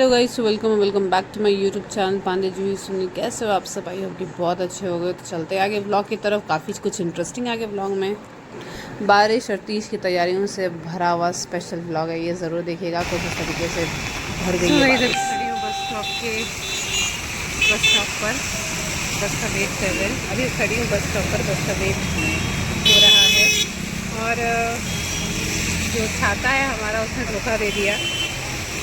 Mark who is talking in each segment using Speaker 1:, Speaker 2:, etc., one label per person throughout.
Speaker 1: Hello guys, welcome back to my YouTube channel Pandey ji सुनी। कैसे हो आप सब? आई होप कि बहुत अच्छे हो गए। तो चलते हैं आगे ब्लॉग की तरफ। काफ़ी कुछ इंटरेस्टिंग आगे ब्लॉग में। बारिश और तीज की तैयारियों से भरा हुआ स्पेशल ब्लॉग है, ये ज़रूर देखिएगा। कुछ इस तरीके से भर गई है बारिश। खड़ी हूँ बस स्टॉप पर। बस का वेट कर रहे हैं। अभी खड़ी हूँ बस स्टॉप पर, बस का वेट हो रहा है। और जो छाता है हमारा, उसने धोखा दे दिया।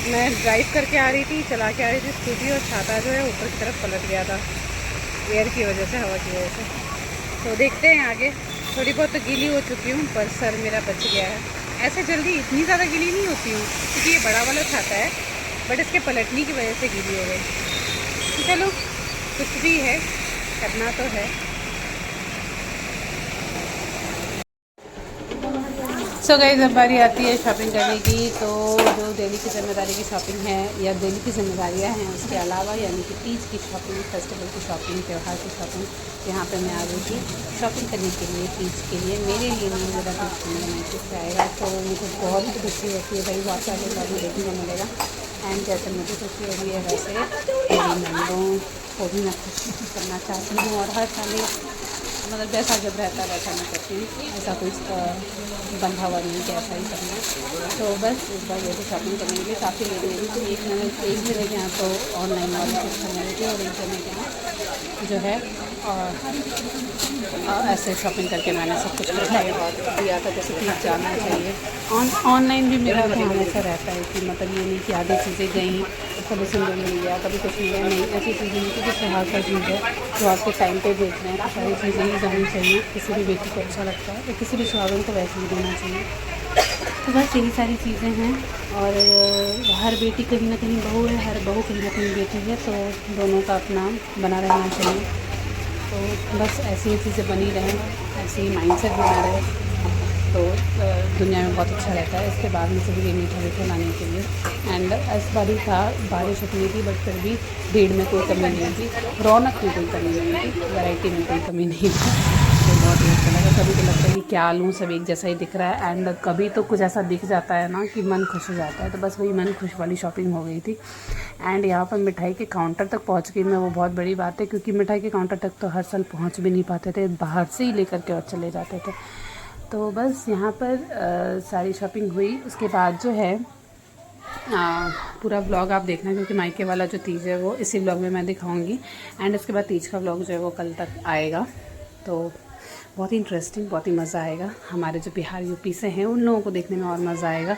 Speaker 1: मैं ड्राइव करके आ रही थी, चला के आ रही थी स्कूटी, और छाता जो है ऊपर की तरफ पलट गया था एयर की वजह से, हवा की वजह से। तो देखते हैं आगे। थोड़ी बहुत तो गीली हो चुकी हूँ, पर सर मेरा बच गया है। ऐसे जल्दी इतनी ज़्यादा गीली नहीं होती हूँ, क्योंकि ये बड़ा वाला छाता है, बट इसके पलटने की वजह से गीली हो गई। चलो, कुछ भी है, करना तो है। सो गाइस, अब बारी आती है शॉपिंग करने की। तो जो डेली की ज़िम्मेदारी की शॉपिंग है, या डेली की जिम्मेदारियां हैं, उसके अलावा यानी कि तीज की शॉपिंग, फेस्टिवल की शॉपिंग, त्यौहार की शॉपिंग, यहाँ पे मैं आ गई थी शॉपिंग करने के लिए। तीज के लिए मेरे लिए नहीं, मेरा दोस्त मेरा मैसेज से आएगा, तो मुझे बहुत ही खुशी होती है भाई। बहुत सारे लोग देखने को मिलेगा। एंड जैसे मुझे खुशी हो रही है, वैसे मेरी नंदों को भी मैं खुश करना चाहती हूँ। और हर साल मतलब जैसा जब रहता है वैसा मैं करती हूँ। ऐसा कोई बंधा हुआ नहीं कि ऐसा ही करना है। तो बस इस बार जैसे शॉपिंग करने के लिए काफ़ी लेट गई थी। एक जगह के यहाँ तो ऑनलाइन वाली कुछ करने लगी थी, और एक जगह के यहाँ जो है और ऐसे शॉपिंग करके मैंने सब कुछ दिया था, जैसे कि जाना चाहिए। ऑनलाइन भी मेरा ध्यान ऐसा रहता है कि मतलब ये नहीं कि आधी चीज़ें गई, कभी सिंदूर मिल गया, कभी कुछ मिल गया। नहीं, ऐसी चीज़ें नहीं कि जो त्योहार का चीज़ है, त्योहार के टाइम पे देख रहे हैं, तो सारी चीज़ें ही जानी चाहिए। किसी भी बेटी को अच्छा लगता है, तो किसी भी सुहागन को वैसे ही देना चाहिए। तो बस यही सारी चीज़ें हैं। और हर बेटी कहीं ना कहीं बहू है, हर बहू कहीं ना कहीं बेटी है, तो दोनों का अपना बना रहना चाहिए। तो बस ऐसी ही चीज़ें बनी रहें, ऐसे ही माइंडसेट बना रहे, तो दुनिया में बहुत अच्छा रहता है। इसके बाद में सभी मीठा मीठा लाने के लिए। एंड इस बारी था, बारिश उतनी थी, बट फिर भी भीड़ में कोई कमी नहीं थी, रौनक में कोई कमी नहीं थी, वैरायटी में कोई कमी नहीं थी। तो बहुत ही अच्छा लगा। कभी तो लगता है कि क्या लूँ, सब एक जैसा ही दिख रहा है। एंड कभी तो कुछ ऐसा दिख जाता है ना कि मन खुश हो जाता है। तो बस वही मन खुश वाली शॉपिंग हो गई थी। एंड यहाँ पर मिठाई के काउंटर तक पहुँच गई मैं, वो बहुत बड़ी बात है, क्योंकि मिठाई के काउंटर तक तो हर साल पहुँच भी नहीं पाते थे, बाहर से ही लेकर के और चले जाते थे। तो बस यहाँ पर सारी शॉपिंग हुई। उसके बाद जो है पूरा ब्लॉग आप देखना, क्योंकि मायके वाला जो तीज है वो इसी ब्लॉग में मैं दिखाऊंगी। एंड उसके बाद तीज का ब्लॉग जो है वो कल तक आएगा। तो बहुत ही इंटरेस्टिंग, बहुत ही मज़ा आएगा। हमारे जो बिहार यूपी से हैं उन लोगों को देखने में और मज़ा आएगा।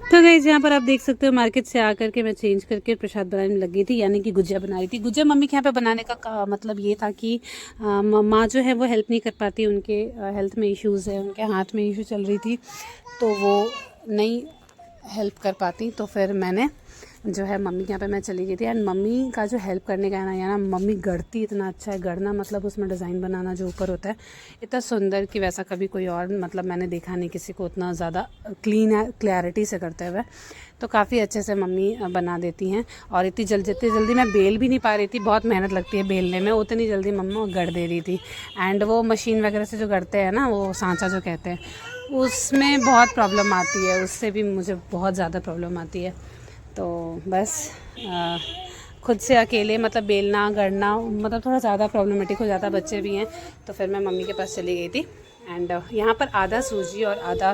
Speaker 1: तो गाइस, यहाँ पर आप देख सकते हो, मार्केट से आकर के मैं चेंज करके प्रसाद बनाने लगी थी, यानी कि गुजिया बना रही थी। गुजिया मम्मी के यहाँ पे बनाने का मतलब ये था कि माँ जो है वो हेल्प नहीं कर पाती, उनके हेल्थ में इश्यूज़ है, उनके हाथ में इशू चल रही थी, तो वो नहीं हेल्प कर पाती। तो फिर मैंने जो है मम्मी के यहाँ पे मैं चली गई थी। एंड मम्मी का जो हेल्प करने का है ना, या ना मम्मी गढ़ती इतना अच्छा है। गढ़ना मतलब उसमें डिज़ाइन बनाना जो ऊपर होता है, इतना सुंदर कि वैसा कभी कोई और मतलब मैंने देखा नहीं किसी को उतना ज़्यादा क्लैरिटी से करते हुए। तो काफ़ी अच्छे से मम्मी बना देती हैं। और जितनी जल्दी मैं बेल भी नहीं पा रही थी, बहुत मेहनत लगती है बेलने में, उतनी जल्दी मम्मा गढ़ दे रही थी। एंड वो मशीन वगैरह से जो गढ़ते हैं ना, वो सांचा जो कहते हैं, उसमें बहुत प्रॉब्लम आती है, उससे भी मुझे बहुत ज़्यादा प्रॉब्लम आती है। तो बस खुद से अकेले मतलब बेलना गढ़ना मतलब थोड़ा ज़्यादा प्रॉब्लमेटिक हो जाता, बच्चे भी हैं। तो फिर मैं मम्मी के पास चली गई थी। एंड यहाँ पर आधा सूजी और आधा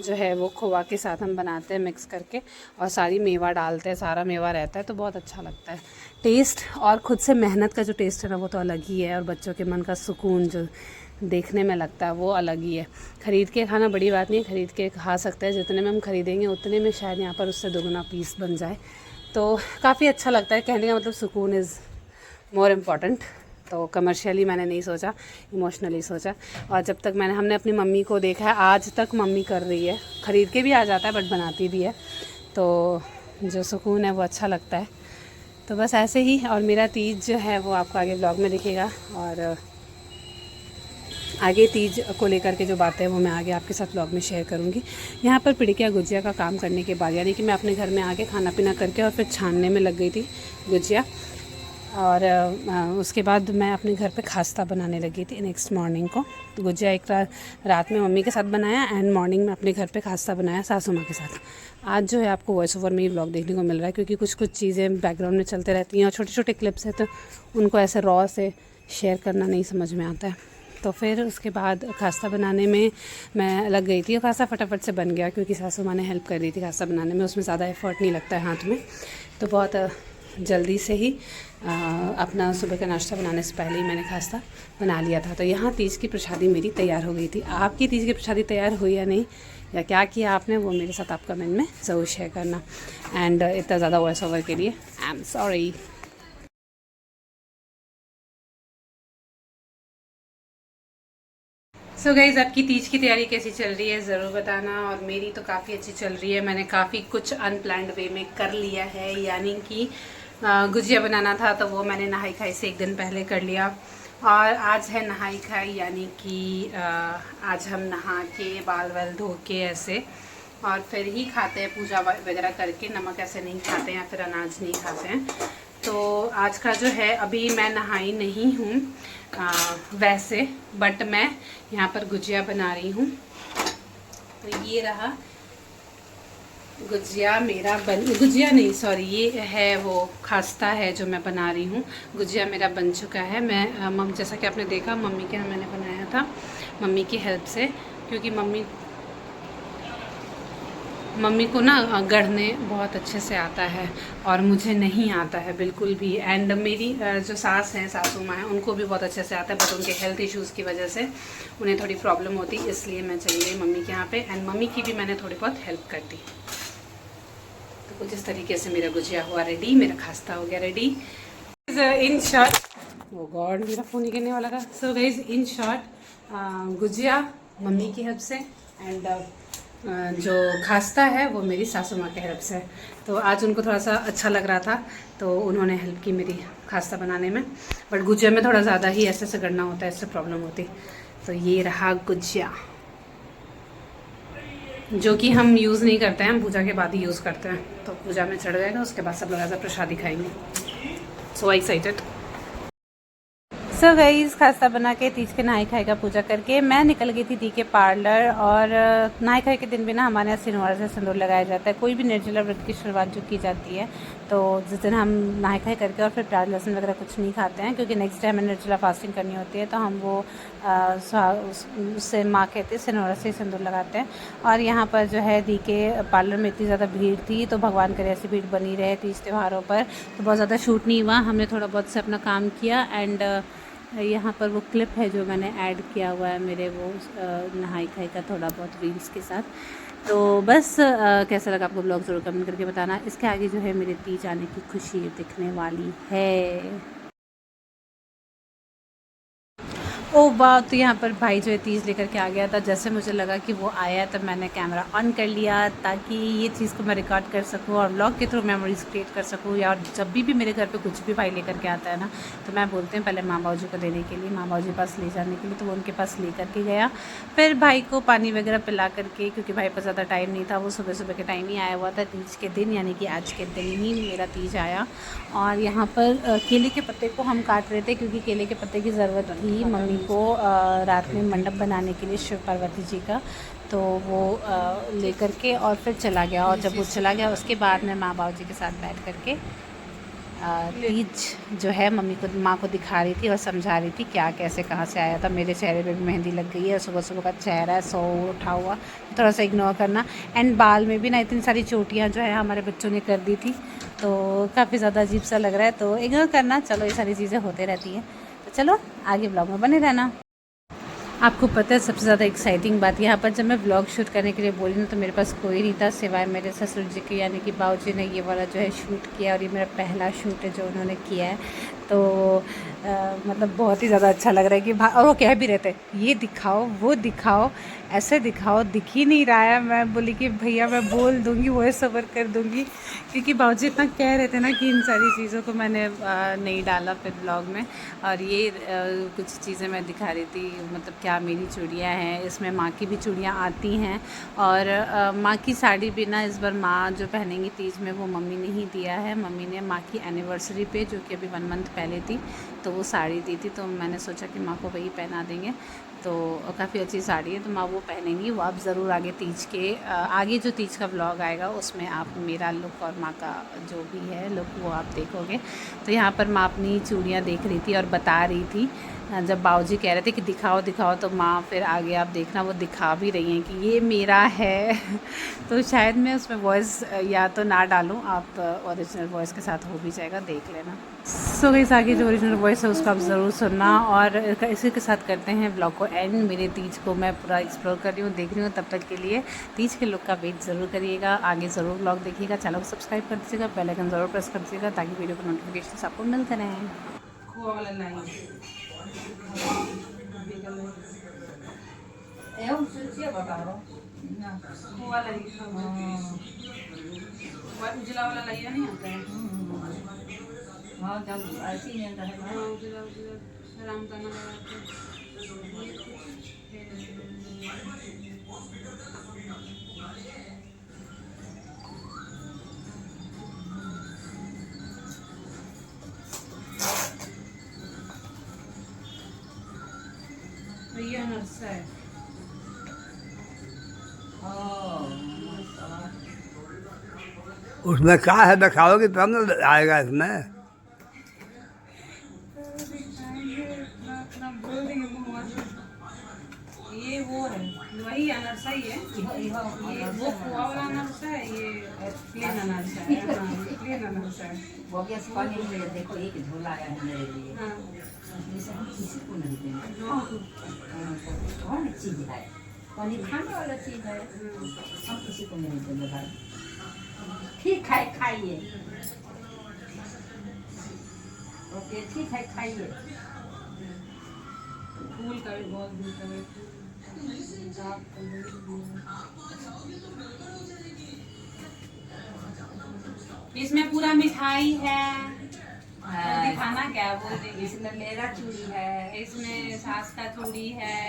Speaker 1: जो है वो खोआ के साथ हम बनाते हैं मिक्स करके, और सारी मेवा डालते हैं, सारा मेवा रहता है, तो बहुत अच्छा लगता है टेस्ट। और खुद से मेहनत का जो टेस्ट है ना, वो तो अलग ही है। और बच्चों के मन का सुकून जो देखने में लगता है वो अलग ही है। ख़रीद के खाना बड़ी बात नहीं है, ख़रीद के खा सकते हैं, जितने में हम ख़रीदेंगे उतने में शायद यहाँ पर उससे दुगना पीस बन जाए, तो काफ़ी अच्छा लगता है। कहने का मतलब सुकून इज़ मोर इम्पॉर्टेंट। तो कमर्शियली मैंने नहीं सोचा, इमोशनली सोचा। और जब तक हमने अपनी मम्मी को देखा है, आज तक मम्मी कर रही है, ख़रीद के भी आ जाता है बट बनाती भी है, तो जो सुकून है वो अच्छा लगता है। तो बस ऐसे ही। और मेरा तीज जो है वो आपको आगे ब्लॉग में दिखेगा, और आगे तीज को लेकर के जो बातें हैं वो मैं आगे आपके साथ ब्लॉग में शेयर करूँगी। यहाँ पर पिड़किया गुजिया का काम करने के बाद, यानी कि मैं अपने घर में आके खाना पीना करके और फिर छानने में लग गई थी गुजिया। और उसके बाद मैं अपने घर पे खास्ता बनाने लगी थी नेक्स्ट मॉर्निंग को। तो गुजिया एक रात में मम्मी के साथ बनाया एंड मॉर्निंग में अपने घर पे खास्ता बनाया सासू माँ के साथ। आज जो है आपको वॉइस ओवर में ही व्लॉग देखने को मिल रहा है, क्योंकि कुछ कुछ चीज़ें बैकग्राउंड में चलते रहती हैं और छोटे छोटे क्लिप्स हैं, तो उनको ऐसे रॉ से शेयर करना नहीं समझ में आता है। तो फिर उसके बाद खास्ता बनाने में मैं लग गई थी और खासा फटाफट से बन गया, क्योंकि सासू माँ ने हेल्प कर दी थी खास्ता बनाने में। उसमें ज़्यादा एफर्ट नहीं लगता है हाथ में, तो बहुत जल्दी से ही अपना सुबह का नाश्ता बनाने से पहले ही मैंने खास्ता बना लिया था। तो यहाँ तीज की प्रसादी मेरी तैयार हो गई थी। आपकी तीज की प्रसादी तैयार हुई या नहीं, या क्या किया आपने, वो मेरे साथ आप कमेंट में ज़रूर शेयर करना। एंड इतना ज़्यादा वॉइस ओवर के लिए I am sorry. So guys, आपकी तीज की तैयारी कैसी चल रही है ज़रूर बताना। और मेरी तो काफ़ी अच्छी चल रही है। मैंने काफ़ी कुछ अनप्लान्ड वे में कर लिया है, यानी कि गुजिया बनाना था तो वो मैंने नहाई खाई से एक दिन पहले कर लिया। और आज है नहाई खाई, यानी कि आज हम नहा के बाल वाल धो के ऐसे और फिर ही खाते हैं, पूजा वगैरह करके। नमक ऐसे नहीं खाते हैं, फिर अनाज नहीं खाते हैं। तो आज का जो है, अभी मैं नहाई नहीं हूँ वैसे, बट मैं यहाँ पर गुजिया बना रही हूँ। तो ये रहा गुजिया मेरा गुजिया नहीं सॉरी, ये है वो खास्ता है जो मैं बना रही हूँ। गुजिया मेरा बन चुका है। मैं जैसा कि आपने देखा मम्मी के यहाँ मैंने बनाया था, मम्मी की हेल्प से, क्योंकि मम्मी को ना गढ़ने बहुत अच्छे से आता है और मुझे नहीं आता है बिल्कुल भी। एंड मेरी जो सास हैं, सासू माँ हैं, उनको भी बहुत अच्छे से आता है, बट उनके हेल्थ इश्यूज़ की वजह से उन्हें थोड़ी प्रॉब्लम होती, इसलिए मैं चली गई मम्मी के यहाँ पे। एंड मम्मी की भी मैंने थोड़ी बहुत हेल्प कर दी। तो कुछ इस तरीके से मेरा गुजिया हुआ रेडी, मेरा खास्ता हो गया ready. In short, oh god मेरा फ़ोन ही गिरने वाला था। सो गाइज, इन शॉर्ट गुजिया मम्मी की हेल्प से एंड जो खास्ता है वो मेरी सासू माँ के हेल्प से। तो आज उनको थोड़ा सा अच्छा लग रहा था तो उन्होंने हेल्प की मेरी खास्ता बनाने में। बट गुजिया में थोड़ा ज़्यादा ही ऐसे से गढ़ना होता है, इससे प्रॉब्लम होती। तो ये रहा गुजिया, जो कि हम यूज़ नहीं करते हैं, हम पूजा के बाद ही यूज़ करते हैं। तो पूजा में चढ़ जाएगा, उसके बाद सब लोग ऐसा प्रसादी खाएंगे। So excited. सो गाइस, खास्ता बना के तीज के नहाई खाई का पूजा करके मैं निकल गई थी दी के पार्लर। और नहाई खाई के दिन भी ना हमारे यहाँ सिनोरा से सिंदूर लगाया जाता है। कोई भी निर्जला व्रत की शुरुआत जो की जाती है, तो जिस दिन हम नहाई खाई करके और फिर प्याज लहसुन वगैरह कुछ नहीं खाते हैं, क्योंकि नेक्स्ट डे हमें निर्जला फास्टिंग करनी होती है, तो हम वो उससे माँ कहते सिनोरा से सिंदूर लगाते हैं। और यहाँ पर जो है दी के पार्लर में इतनी ज़्यादा भीड़ थी, तो भगवान करे ऐसी भीड़ बनी रहे तीज त्योहारों पर। तो बहुत ज़्यादा शूट नहीं हुआ, हमने थोड़ा बहुत से अपना काम किया। एंड यहाँ पर वो क्लिप है जो मैंने ऐड किया हुआ है मेरे वो नहाई खाई का थोड़ा बहुत रील्स के साथ। तो बस कैसा लगा आपको ब्लॉग ज़रूर कमेंट करके बताना। इसके आगे जो है मेरे तीज आने की खुशी दिखने वाली है। ओ वाह, तो यहाँ पर भाई जो है तीज लेकर के आ गया था। जैसे मुझे लगा कि वो आया तब मैंने कैमरा ऑन कर लिया, ताकि ये चीज़ को मैं रिकॉर्ड कर सकूँ और व्लॉग के थ्रू मेमोरीज क्रिएट कर सकूँ। या जब भी मेरे घर पे कुछ भी भाई लेकर के आता है ना, तो मैं बोलते हैं पहले माँ बाबू जी को देने के लिए, माँ बाबू जी पास ले जाने के लिए। तो वो उनके पास ले करके गया, फिर भाई को पानी वगैरह पिला करके, क्योंकि भाई पर ज़्यादा टाइम नहीं था, वो सुबह सुबह के टाइम ही आया हुआ था तीज के दिन, यानी कि आज के दिन ही मेरा तीज आया। और यहाँ पर केले के पत्ते को हम काट रहे थे, क्योंकि केले के पत्ते की ज़रूरत थी मम्मी को रात में मंडप बनाने के लिए शिव पार्वती जी का। तो वो लेकर के और फिर चला गया। और जब वो चला गया, उसके बाद मैं माँ बाबू जी के साथ बैठ करके तीज जो है माँ को दिखा रही थी और समझा रही थी क्या कैसे कहाँ से आया था। मेरे चेहरे पे भी मेहंदी लग गई है, सुबह सुबह का चेहरा है सो उठा हुआ, थोड़ा सा इग्नोर करना। एंड बाल में भी ना इतनी सारी चोटियाँ जो है हमारे बच्चों ने कर दी थी, तो काफ़ी ज़्यादा अजीब सा लग रहा है, तो इग्नोर करना। चलो, ये सारी चीज़ें होते रहती हैं। तो चलो आगे ब्लॉग में बने रहना। आपको पता है सबसे ज़्यादा एक्साइटिंग बात, यहाँ पर जब मैं व्लॉग शूट करने के लिए बोली ना, तो मेरे पास कोई नहीं था सिवाय मेरे ससुर जी के, यानी कि बाबू जी ने ये वाला जो है शूट किया। और ये मेरा पहला शूट है जो उन्होंने किया है। तो मतलब बहुत ही ज़्यादा अच्छा लग रहा है कि और वो कह भी रहते हैं ये दिखाओ वो दिखाओ ऐसे दिखाओ, दिख ही नहीं रहा है। मैं बोली कि भैया मैं बोल दूँगी, वॉइस ओवर कर दूँगी, क्योंकि बाबूजी इतना कह रहे थे ना कि इन सारी चीज़ों को मैंने नहीं डाला फिर ब्लॉग में। और ये कुछ चीज़ें मैं दिखा रही थी, मतलब क्या मेरी चूड़ियाँ हैं, इसमें माँ की भी चूड़ियाँ आती हैं। और माँ की साड़ी भी ना इस बार माँ जो पहनेंगी तीज में वो मम्मी ने ही दिया है। मम्मी ने माँ की एनिवर्सरी पे, जो कि अभी 1 मंथ पहले थी, तो वो साड़ी दी थी, तो मैंने सोचा कि माँ को वही पहना देंगे। तो काफ़ी अच्छी साड़ी है, तो माँ वो पहनेंगी। वो आप ज़रूर आगे तीज के आगे जो तीज का व्लॉग आएगा उसमें आप मेरा लुक और माँ का जो भी है लुक वो आप देखोगे। तो यहाँ पर माँ अपनी चूड़ियाँ देख रही थी और बता रही थी। जब बाबूजी कह रहे थे कि दिखाओ दिखाओ, तो माँ फिर आगे आप देखना वो दिखा भी रही हैं कि ये मेरा है। तो शायद मैं उसमें वॉइस या तो ना डालूँ, आप ओरिजिनल वॉइस के साथ हो भी जाएगा, देख लेना। सो गाइस आगे जो ओरिजिनल वॉइस है उसको आप ज़रूर सुनना। और इसी के साथ करते हैं ब्लॉग को एंड। मेरे तीज को मैं पूरा एक्सप्लोर कर रही हूँ, देख रही हूँ। तब तक के लिए तीज के लुक का वेट ज़रूर करिएगा, आगे ज़रूर ब्लॉग देखिएगा, चैनल को सब्सक्राइब कर दीजिएगा, बेल आइकन ज़रूर प्रेस कर दीजिएगा ताकि वीडियो को नोटिफिकेशन आपको मिलते रहें। उजला वाला लिया नहीं आता है। हाँ जब ऐसे ही आता है। हाँ उजला उजला रामदाना लगाते हैं। तो ये नरसा है।
Speaker 2: उसमें क्या है दिखाओगे तब न आएगा इसमें।
Speaker 1: ये वो है, वही अनरसा ही है। ये वो खोआ वाला अनरसा है, ये प्लेन अनरसा है। हाँ प्लेन अनरसा है।
Speaker 3: वो भी ऐसे पानी में देखो एक झोला आया है मेरे लिए।
Speaker 1: हाँ
Speaker 3: जैसे हम किसी को नहीं देंगे। कौन चीज है? पनीर खाने वाला चीज है। हम किसी को नहीं देंगे भाई। ठीक है खाइए। ओके ठीक है खाइए।
Speaker 1: फूल का भी बहुत दूर है। इसमें पूरा मिठाई है। दिखाना क्या बोल देंगे।
Speaker 3: इसमें मेरा चूड़ी है।
Speaker 1: इसमें सास का चूड़ी है।